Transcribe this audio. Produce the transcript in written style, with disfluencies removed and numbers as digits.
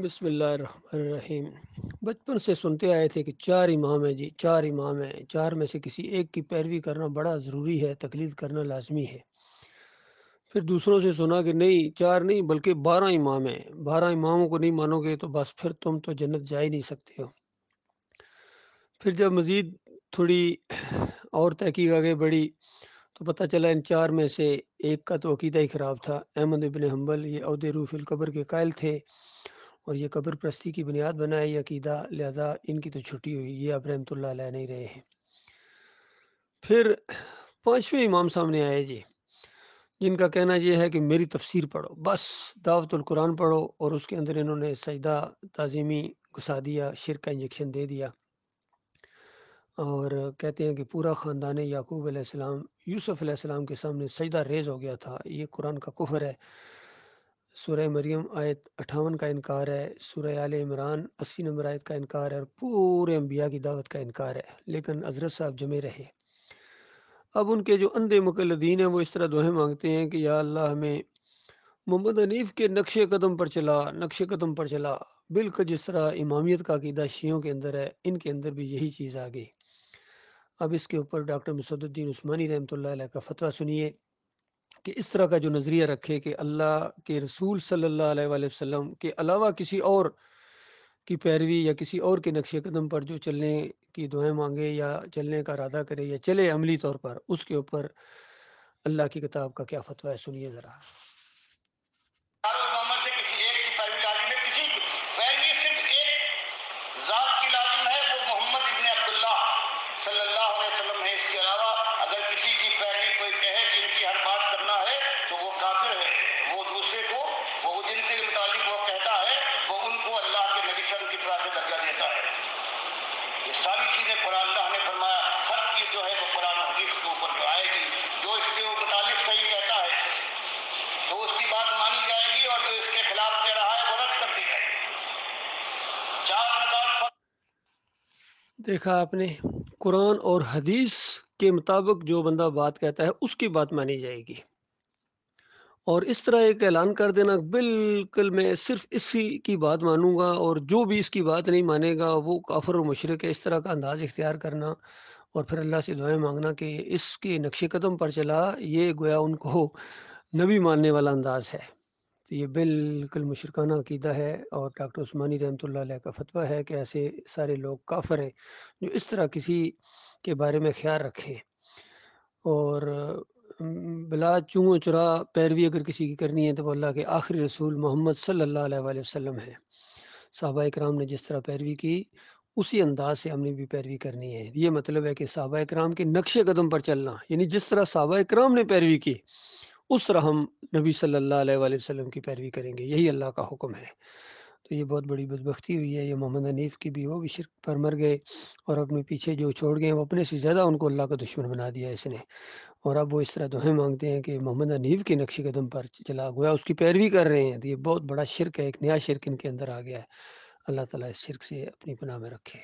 بسم اللہ الرحمن الرحیم۔ بچپن سے سنتے آئے تھے کہ چار امام ہیں جی، چار امام ہیں، چار میں سے کسی ایک کی پیروی کرنا بڑا ضروری ہے، تقلید کرنا لازمی ہے۔ پھر دوسروں سے سنا کہ نہیں، چار نہیں بلکہ 12 امام ہیں، 12 اماموں کو نہیں مانو گے تو بس پھر تم تو جنت جا ہی نہیں سکتے ہو۔ پھر جب مزید تھوڑی اور تحقیق آگے بڑھی تو پتہ چلا ان چار میں سے ایک کا تو عقیدہ ہی خراب تھا۔ احمد بن حنبل یہ عہد روح القبر کے قائل تھے اور یہ قبر پرستی کی بنیاد بنا ہے یہ عقیدہ، لہذا ان کی تو چھٹی ہوئی، یہ اب رحمۃ اللہ علیہ نہیں رہے ہیں۔ پھر پانچویں امام سامنے آئے جی، جن کا کہنا یہ ہے کہ میری تفسیر پڑھو، بس دعوت القرآن پڑھو، اور اس کے اندر انہوں نے سجدہ تعظیمی گھسا دیا، شرک کا انجیکشن دے دیا، اور کہتے ہیں کہ پورا خاندان یعقوب علیہ السلام یوسف علیہ السلام کے سامنے سجدہ ریز ہو گیا تھا۔ یہ قرآن کا کفر ہے۔ سورہ مریم آیت 58 کا انکار ہے، سورہ آل عمران 80 نمبر آیت کا انکار ہے، اور پورے انبیاء کی دعوت کا انکار ہے، لیکن حضرت صاحب جمے رہے۔ اب ان کے جو اندھے مقلدین ہیں وہ اس طرح دعائیں مانگتے ہیں کہ یا اللہ ہمیں محمد حنیف کے نقش قدم پر چلا، نقش قدم پر چلا، بالکل جس طرح امامیت کا عقیدہ شیعوں کے اندر ہے، ان کے اندر بھی یہی چیز آ گئی۔ اب اس کے اوپر ڈاکٹر مسعود الدین عثمانی رحمۃ اللہ علیہ کا فتویٰ سنیے کہ اس طرح کا جو نظریہ رکھے کہ اللہ کے رسول صلی اللہ علیہ وآلہ وسلم کے علاوہ کسی اور کی پیروی یا کسی اور کے نقش قدم پر جو چلنے کی دعائیں مانگے یا چلنے کا ارادہ کرے یا چلے عملی طور پر، اس کے اوپر اللہ کی کتاب کا کیا فتویٰ ہے، سنیے ذرا۔ محمد سے کسی ایک کی پیروی لازم ہے، کسی کی پیروی صرف ایک ذات کی لازم ہے، وہ محمد ابن عبداللہ صلی اللہ علیہ وسلم ہے۔ اس کے علاوہ اگر کسی کی پیروی کوئی کہے کہ ان کی ہر بات کرنا ہے تو وہ کافر ہے، وہ دوسرے کو، وہ جن کے متعلق وہ کہتا ہے وہ ان کو اللہ کے نبی صلی اللہ علیہ وسلم کی طرح سے درجہ دیتا ہے۔ یہ ساری چیزیں قرآن، اللہ نے فرمایا ہر چیز جو ہے وہ قرآن حدیث کے اوپر جو آئے گی، جو اس کے متعلق صحیح کہتا ہے تو اس کی بات مانی جائے گی، اور جو اس کے خلاف کہہ رہا ہے وہ رد کر دی جائے گی۔ چار نکات دیکھا آپ نے، قرآن اور حدیث کے مطابق جو بندہ بات کہتا ہے اس کی بات مانی جائے گی، اور اس طرح ایک اعلان کر دینا بالکل میں صرف اسی کی بات مانوں گا اور جو بھی اس کی بات نہیں مانے گا وہ کافر و مشرک ہے، اس طرح کا انداز اختیار کرنا اور پھر اللہ سے دعائیں مانگنا کہ اس کے نقش قدم پر چلا، یہ گویا ان کو نبی ماننے والا انداز ہے۔ تو یہ بالکل مشرکانہ عقیدہ ہے، اور ڈاکٹر عثمانی رحمۃ اللہ علیہ کا فتویٰ ہے کہ ایسے سارے لوگ کافر ہیں جو اس طرح کسی کے بارے میں خیال رکھیں، اور بلا چوں چرا پیروی اگر کسی کی کرنی ہے تو وہ اللہ کے آخری رسول محمد صلی اللہ علیہ وآلہ وسلم ہے۔ صحابہ اکرام نے جس طرح پیروی کی اسی انداز سے ہم نے بھی پیروی کرنی ہے۔ یہ مطلب ہے کہ صحابہ اکرام کے نقش قدم پر چلنا، یعنی جس طرح صحابہ اکرام نے پیروی کی اس طرح ہم نبی صلی اللہ علیہ وآلہ وسلم کی پیروی کریں گے، یہی اللہ کا حکم ہے۔ تو یہ بہت بڑی بدبختی ہوئی ہے، یہ محمد حنیف کی بھی، وہ بھی شرک پر مر گئے، اور اپنے پیچھے جو چھوڑ گئے وہ اپنے سے زیادہ ان کو اللہ کا دشمن بنا دیا اس نے، اور اب وہ اس طرح دعائیں مانگتے ہیں کہ محمد حنیف کے نقش قدم پر چلا، گویا اس کی پیروی کر رہے ہیں۔ تو یہ بہت بڑا شرک ہے، ایک نیا شرک ان کے اندر آ گیا ہے۔ اللہ تعالیٰ اس شرک سے اپنی پناہ میں رکھے۔